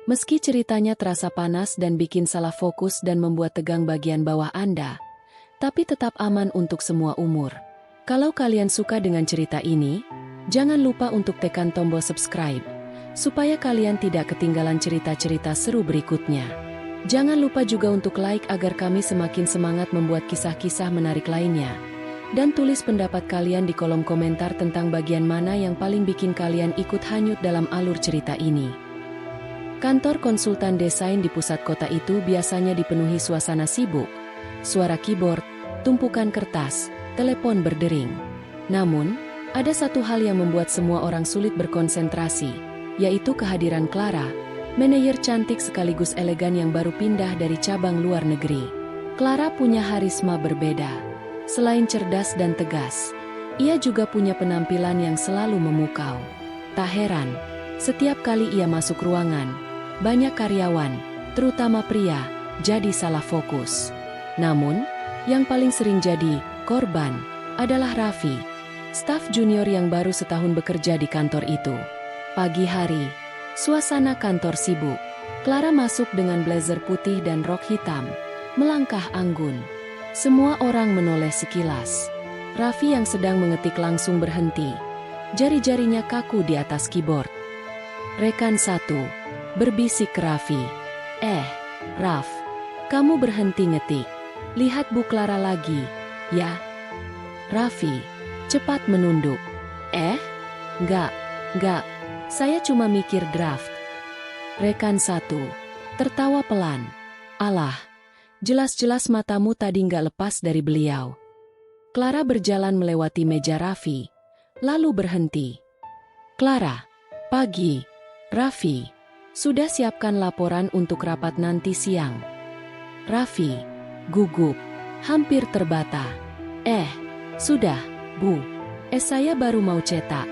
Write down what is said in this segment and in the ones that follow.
Meski ceritanya terasa panas dan bikin salah fokus dan membuat tegang bagian bawah Anda, tapi tetap aman untuk semua umur. Kalau kalian suka dengan cerita ini, jangan lupa untuk tekan tombol subscribe, supaya kalian tidak ketinggalan cerita-cerita seru berikutnya. Jangan lupa juga untuk like agar kami semakin semangat membuat kisah-kisah menarik lainnya. Dan tulis pendapat kalian di kolom komentar tentang bagian mana yang paling bikin kalian ikut hanyut dalam alur cerita ini. Kantor konsultan desain di pusat kota itu biasanya dipenuhi suasana sibuk, suara keyboard, tumpukan kertas, telepon berdering. Namun, ada satu hal yang membuat semua orang sulit berkonsentrasi, yaitu kehadiran Clara, manajer cantik sekaligus elegan yang baru pindah dari cabang luar negeri. Clara punya harisma berbeda. Selain cerdas dan tegas, ia juga punya penampilan yang selalu memukau. Tak heran, setiap kali ia masuk ruangan, banyak karyawan, terutama pria, jadi salah fokus. Namun, yang paling sering jadi korban adalah Raffi, staf junior yang baru setahun bekerja di kantor itu. Pagi hari, suasana kantor sibuk. Clara masuk dengan blazer putih dan rok hitam, melangkah anggun. Semua orang menoleh sekilas. Raffi yang sedang mengetik langsung berhenti. Jari-jarinya kaku di atas keyboard. Rekan satu berbisik ke Raffi. Raff, kamu berhenti ngetik. Lihat Bu Clara lagi, ya. Raffi cepat menunduk. Enggak, saya cuma mikir draft. Rekan satu tertawa pelan. Alah, jelas-jelas matamu tadi nggak lepas dari beliau. Clara berjalan melewati meja Raffi, lalu berhenti. Clara, pagi. Raffi, sudah siapkan laporan untuk rapat nanti siang. Raffi gugup, hampir terbata. Sudah, Bu. Saya baru mau cetak.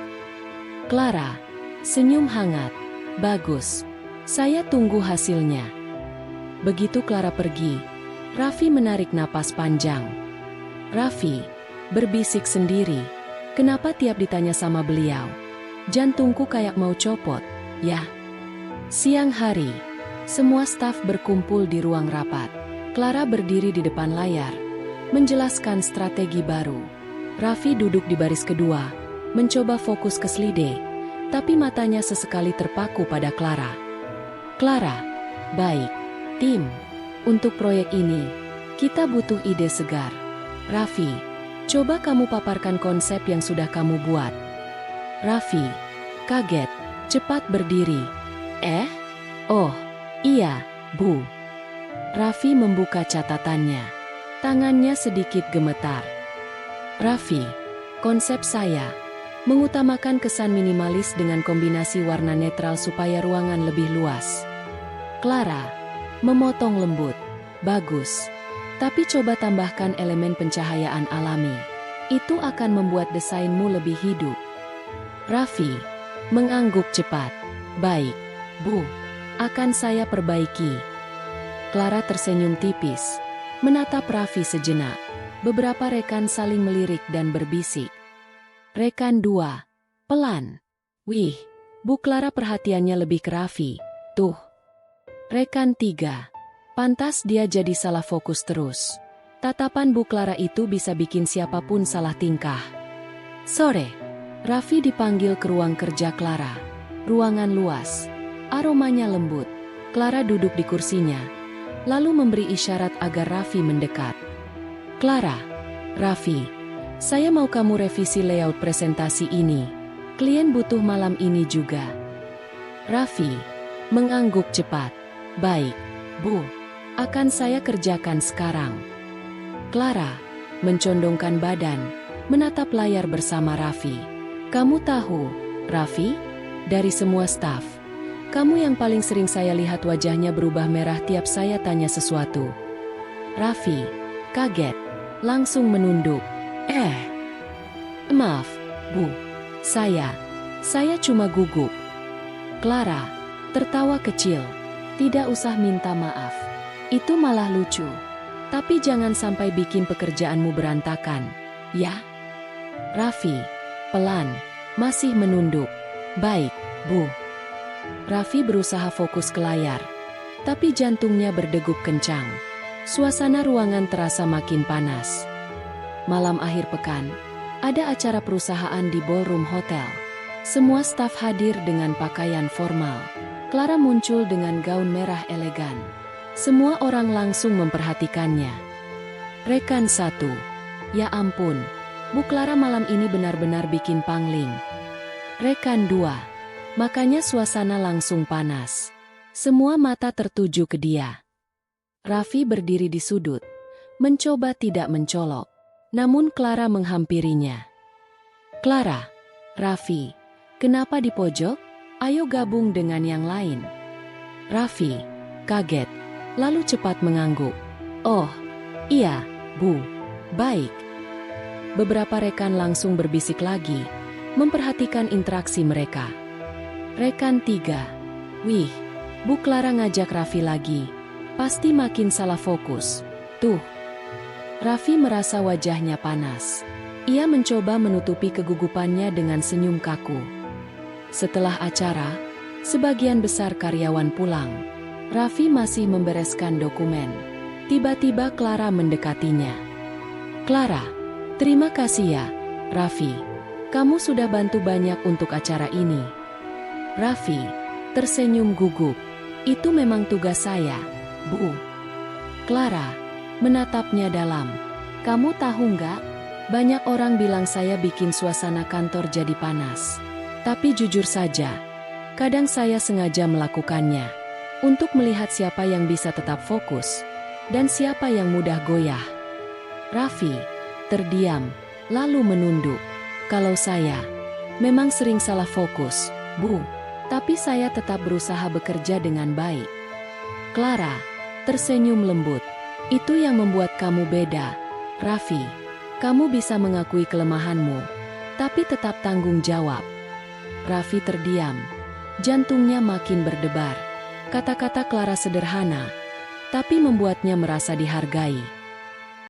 Clara senyum hangat. Bagus, saya tunggu hasilnya. Begitu Clara pergi, Raffi menarik napas panjang. Raffi berbisik sendiri. Kenapa tiap ditanya sama beliau, jantungku kayak mau copot, ya? Siang hari, semua staf berkumpul di ruang rapat. Clara berdiri di depan layar, menjelaskan strategi baru. Raffi duduk di baris kedua, mencoba fokus ke slide, tapi matanya sesekali terpaku pada Clara. Clara, baik, tim. Untuk proyek ini, kita butuh ide segar. Raffi, coba kamu paparkan konsep yang sudah kamu buat. Raffi kaget, cepat berdiri. Oh, iya, Bu. Raffi membuka catatannya. Tangannya sedikit gemetar. Raffi, konsep saya mengutamakan kesan minimalis dengan kombinasi warna netral supaya ruangan lebih luas. Clara memotong lembut. Bagus, tapi coba tambahkan elemen pencahayaan alami. Itu akan membuat desainmu lebih hidup. Raffi mengangguk cepat. Baik, Bu, akan saya perbaiki. Clara tersenyum tipis, menatap Raffi sejenak. Beberapa rekan saling melirik dan berbisik. Rekan dua, pelan. Wih, Bu Clara perhatiannya lebih ke Raffi. Tuh. Rekan tiga, pantas dia jadi salah fokus terus. Tatapan Bu Clara itu bisa bikin siapapun salah tingkah. Sore, Raffi dipanggil ke ruang kerja Clara. Ruangan luas. Aromanya lembut. Clara duduk di kursinya, lalu memberi isyarat agar Raffi mendekat. Clara, Raffi, saya mau kamu revisi layout presentasi ini. Klien butuh malam ini juga. Raffi mengangguk cepat. Baik, Bu, akan saya kerjakan sekarang. Clara mencondongkan badan, menatap layar bersama Raffi. Kamu tahu, Raffi, dari semua staf, kamu yang paling sering saya lihat wajahnya berubah merah tiap saya tanya sesuatu. Raffi kaget, langsung menunduk. Maaf, Bu. Saya cuma gugup. Clara tertawa kecil. Tidak usah minta maaf. Itu malah lucu. Tapi jangan sampai bikin pekerjaanmu berantakan, ya? Raffi pelan, masih menunduk. Baik, Bu. Raffi berusaha fokus ke layar, tapi jantungnya berdegup kencang. Suasana ruangan terasa makin panas. Malam akhir pekan, ada acara perusahaan di ballroom hotel. Semua staf hadir dengan pakaian formal. Clara muncul dengan gaun merah elegan. Semua orang langsung memperhatikannya. Rekan 1. Ya ampun, Bu Clara malam ini benar-benar bikin pangling. Rekan 2. Makanya suasana langsung panas. Semua mata tertuju ke dia. Raffi berdiri di sudut, mencoba tidak mencolok. Namun Clara menghampirinya. Clara, Raffi, kenapa di pojok? Ayo gabung dengan yang lain. Raffi kaget, lalu cepat mengangguk. Oh, iya, Bu. Baik. Beberapa rekan langsung berbisik lagi, memperhatikan interaksi mereka. Rekan 3. Wih, Bu Clara ngajak Raffi lagi. Pasti makin salah fokus. Tuh. Raffi merasa wajahnya panas. Ia mencoba menutupi kegugupannya dengan senyum kaku. Setelah acara, sebagian besar karyawan pulang. Raffi masih membereskan dokumen. Tiba-tiba Clara mendekatinya. Clara, terima kasih ya, Raffi. Kamu sudah bantu banyak untuk acara ini. Raffi tersenyum gugup. Itu memang tugas saya, Bu. Clara menatapnya dalam. Kamu tahu nggak? Banyak orang bilang saya bikin suasana kantor jadi panas. Tapi jujur saja, kadang saya sengaja melakukannya. Untuk melihat siapa yang bisa tetap fokus, dan siapa yang mudah goyah. Raffi terdiam, lalu menunduk. Kalau saya memang sering salah fokus, Bu. Tapi saya tetap berusaha bekerja dengan baik. Clara tersenyum lembut. Itu yang membuat kamu beda, Raffi. Kamu bisa mengakui kelemahanmu, tapi tetap tanggung jawab. Raffi terdiam. Jantungnya makin berdebar. Kata-kata Clara sederhana, tapi membuatnya merasa dihargai.